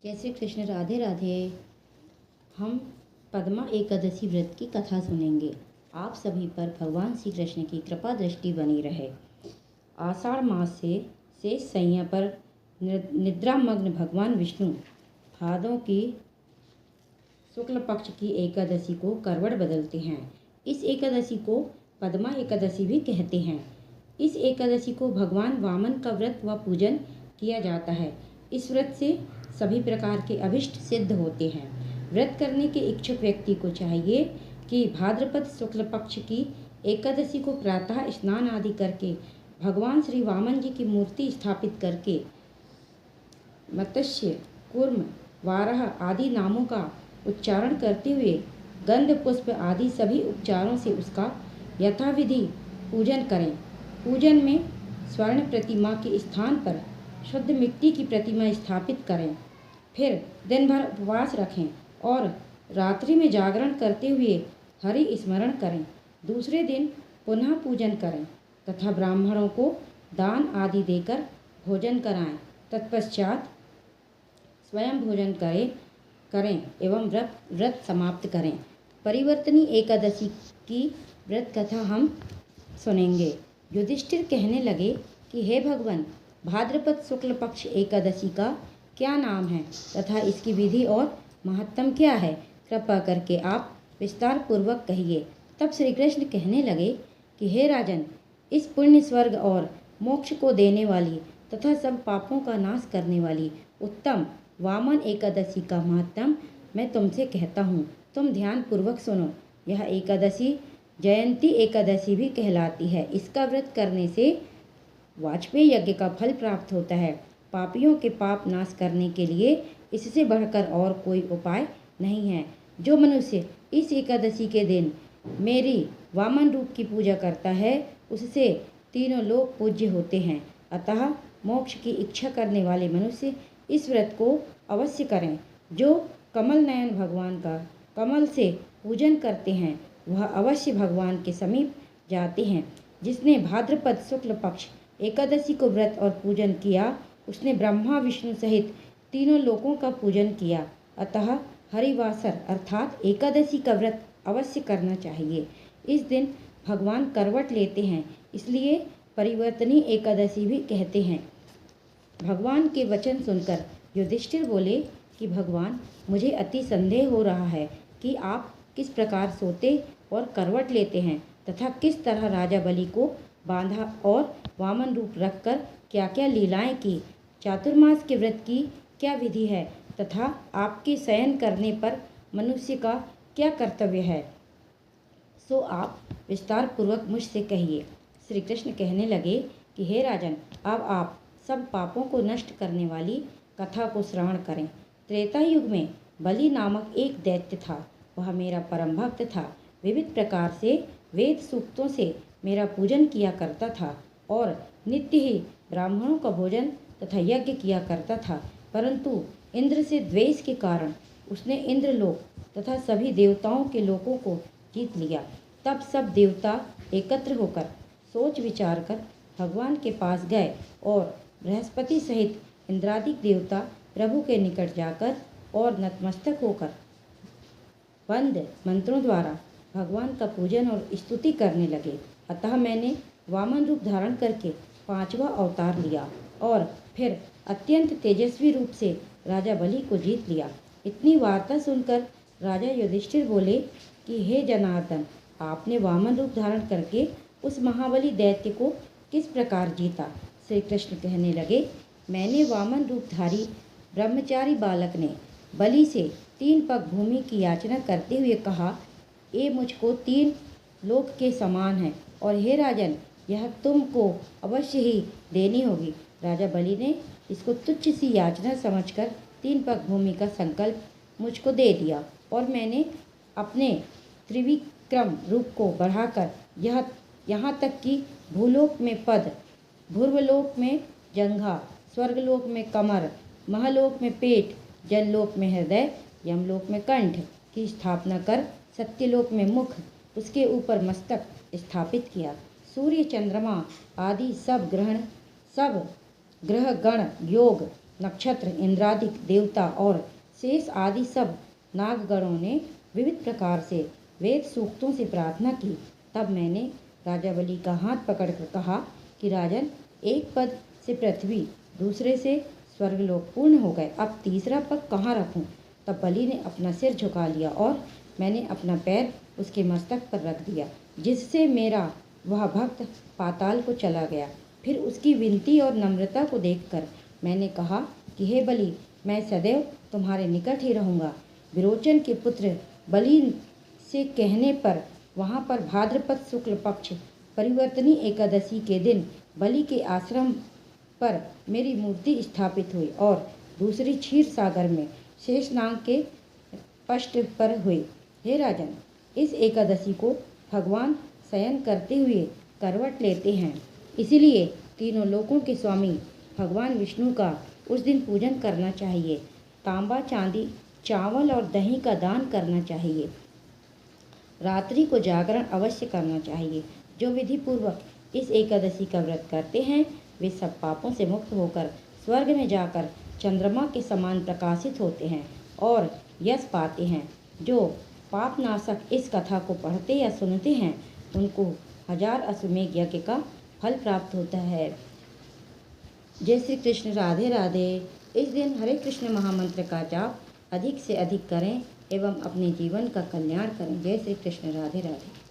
जय श्री कृष्ण। राधे राधे। हम पद्मा एकादशी व्रत की कथा सुनेंगे। आप सभी पर भगवान श्री कृष्ण की कृपा दृष्टि बनी रहे। आषाढ़ मास से शेष सैया पर निद्रामग्न भगवान विष्णु भादों की शुक्ल पक्ष की एकादशी को करवट बदलते हैं। इस एकादशी को पद्मा एकादशी भी कहते हैं। इस एकादशी को भगवान वामन का व्रत व पूजन किया जाता है। इस व्रत से सभी प्रकार के अभिष्ट सिद्ध होते हैं। व्रत करने के इच्छुक व्यक्ति को चाहिए कि भाद्रपद शुक्ल पक्ष की एकादशी को प्रातः स्नान आदि करके भगवान श्री वामन जी की मूर्ति स्थापित करके मत्स्य, कूर्म, वाराह आदि नामों का उच्चारण करते हुए गंध पुष्प आदि सभी उपचारों से उसका यथाविधि पूजन करें। पूजन में स्वर्ण प्रतिमा के स्थान पर शुद्ध मिट्टी की प्रतिमा स्थापित करें। फिर दिन भर उपवास रखें और रात्रि में जागरण करते हुए हरि स्मरण करें। दूसरे दिन पुनः पूजन करें तथा ब्राह्मणों को दान आदि देकर भोजन कराएं। तत्पश्चात स्वयं भोजन करें एवं व्रत समाप्त करें। परिवर्तनी एकादशी की व्रत कथा हम सुनेंगे। युधिष्ठिर कहने लगे कि हे भगवान, भाद्रपद शुक्ल पक्ष एकादशी का क्या नाम है तथा इसकी विधि और महत्तम क्या है? कृपा करके आप विस्तार पूर्वक कहिए। तब श्री कृष्ण कहने लगे कि हे राजन, इस पुण्य स्वर्ग और मोक्ष को देने वाली तथा सब पापों का नाश करने वाली उत्तम वामन एकादशी का महत्तम मैं तुमसे कहता हूँ। तुम ध्यान पूर्वक सुनो। यह एकादशी जयंती एकादशी भी कहलाती है। इसका व्रत करने से वाजपेयी यज्ञ का फल प्राप्त होता है। पापियों के पाप नाश करने के लिए इससे बढ़कर और कोई उपाय नहीं है। जो मनुष्य इस एकादशी के दिन मेरी वामन रूप की पूजा करता है उससे तीनों लोग पूज्य होते हैं। अतः मोक्ष की इच्छा करने वाले मनुष्य इस व्रत को अवश्य करें। जो कमल नयन भगवान का कमल से पूजन करते हैं वह अवश्य भगवान के समीप जाते हैं। जिसने भाद्रपद शुक्ल पक्ष एकादशी को व्रत और पूजन किया उसने ब्रह्मा विष्णु सहित तीनों लोकों का पूजन किया। अतः हरिवासर अर्थात एकादशी का व्रत अवश्य करना चाहिए। इस दिन भगवान करवट लेते हैं, इसलिए परिवर्तनी एकादशी भी कहते हैं। भगवान के वचन सुनकर युधिष्ठिर बोले कि भगवान, मुझे अति संदेह हो रहा है कि आप किस प्रकार सोते और करवट लेते हैं तथा किस तरह राजा बलि को बांधा और वामन रूप रखकर क्या क्या लीलाएं की। चातुर्मास के व्रत की क्या विधि है तथा आपके शयन करने पर मनुष्य का क्या कर्तव्य है, सो आप विस्तार पूर्वक मुझसे कहिए। श्री कृष्ण कहने लगे कि हे राजन, अब आप सब पापों को नष्ट करने वाली कथा को श्रवण करें। त्रेता युग में बलि नामक एक दैत्य था। वह मेरा परम भक्त था। विविध प्रकार से वेद सूक्तों से मेरा पूजन किया करता था और नित्य ही ब्राह्मणों का भोजन तथा यज्ञ किया करता था। परंतु इंद्र से द्वेष के कारण उसने इंद्रलोक तथा सभी देवताओं के लोकों को जीत लिया। तब सब देवता एकत्र होकर सोच विचार कर भगवान के पास गए और बृहस्पति सहित इंद्रादिक देवता प्रभु के निकट जाकर और नतमस्तक होकर वंद मंत्रों द्वारा भगवान का पूजन और स्तुति करने लगे। अतः मैंने वामन रूप धारण करके 5वां अवतार लिया और फिर अत्यंत तेजस्वी रूप से राजा बलि को जीत लिया। इतनी वार्ता सुनकर राजा युधिष्ठिर बोले कि हे जनार्दन, आपने वामन रूप धारण करके उस महाबली दैत्य को किस प्रकार जीता? श्री कृष्ण कहने लगे, मैंने वामन रूपधारी ब्रह्मचारी बालक ने बलि से 3 पग भूमि की याचना करते हुए कहा, ये मुझको 3 लोक के समान है और हे राजन, यह तुमको अवश्य ही देनी होगी। राजा बलि ने इसको तुच्छ सी याचना समझकर 3 पग भूमि का संकल्प मुझको दे दिया और मैंने अपने त्रिविक्रम रूप को बढ़ाकर यहाँ तक कि भूलोक में पद, भूर्वलोक में जंघा, स्वर्गलोक में कमर, महलोक में पेट, जललोक में हृदय, यमलोक में कंठ की स्थापना कर सत्यलोक में मुख, उसके ऊपर मस्तक स्थापित किया। सूर्य चंद्रमा आदि सब ग्रह गण योग नक्षत्र, इंद्रादिक देवता और शेष आदि सब नागगणों ने विविध प्रकार से वेद सूक्तों से प्रार्थना की। तब मैंने राजा बलि का हाथ पकड़कर कहा कि राजन, एक पद से पृथ्वी, दूसरे से स्वर्गलोक पूर्ण हो गए, अब तीसरा पद कहाँ रखूं? तब बलि ने अपना सिर झुका लिया और मैंने अपना पैर उसके मस्तक पर रख दिया, जिससे मेरा वह भक्त पाताल को चला गया। फिर उसकी विनती और नम्रता को देखकर मैंने कहा कि हे बलि, मैं सदैव तुम्हारे निकट ही रहूँगा। विरोचन के पुत्र बलि से कहने पर वहाँ पर भाद्रपद शुक्ल पक्ष परिवर्तनी एकादशी के दिन बलि के आश्रम पर मेरी मूर्ति स्थापित हुई और दूसरी क्षीर सागर में शेषनाग के पृष्ठ पर हुई। हे राजन, इस एकादशी को भगवान शयन करते हुए करवट लेते हैं, इसीलिए तीनों लोकों के स्वामी भगवान विष्णु का उस दिन पूजन करना चाहिए। तांबा, चांदी, चावल और दही का दान करना चाहिए। रात्रि को जागरण अवश्य करना चाहिए। जो विधि पूर्वक इस एकादशी का व्रत करते हैं वे सब पापों से मुक्त होकर स्वर्ग में जाकर चंद्रमा के समान प्रकाशित होते हैं और यश पाते हैं। जो पापनाशक इस कथा को पढ़ते या सुनते हैं उनको 1000 अश्वमेध यज्ञ का फल प्राप्त होता है। जय श्री कृष्ण। राधे राधे। इस दिन हरे कृष्ण महामंत्र का जाप अधिक से अधिक करें एवं अपने जीवन का कल्याण करें। जय श्री कृष्ण। राधे राधे।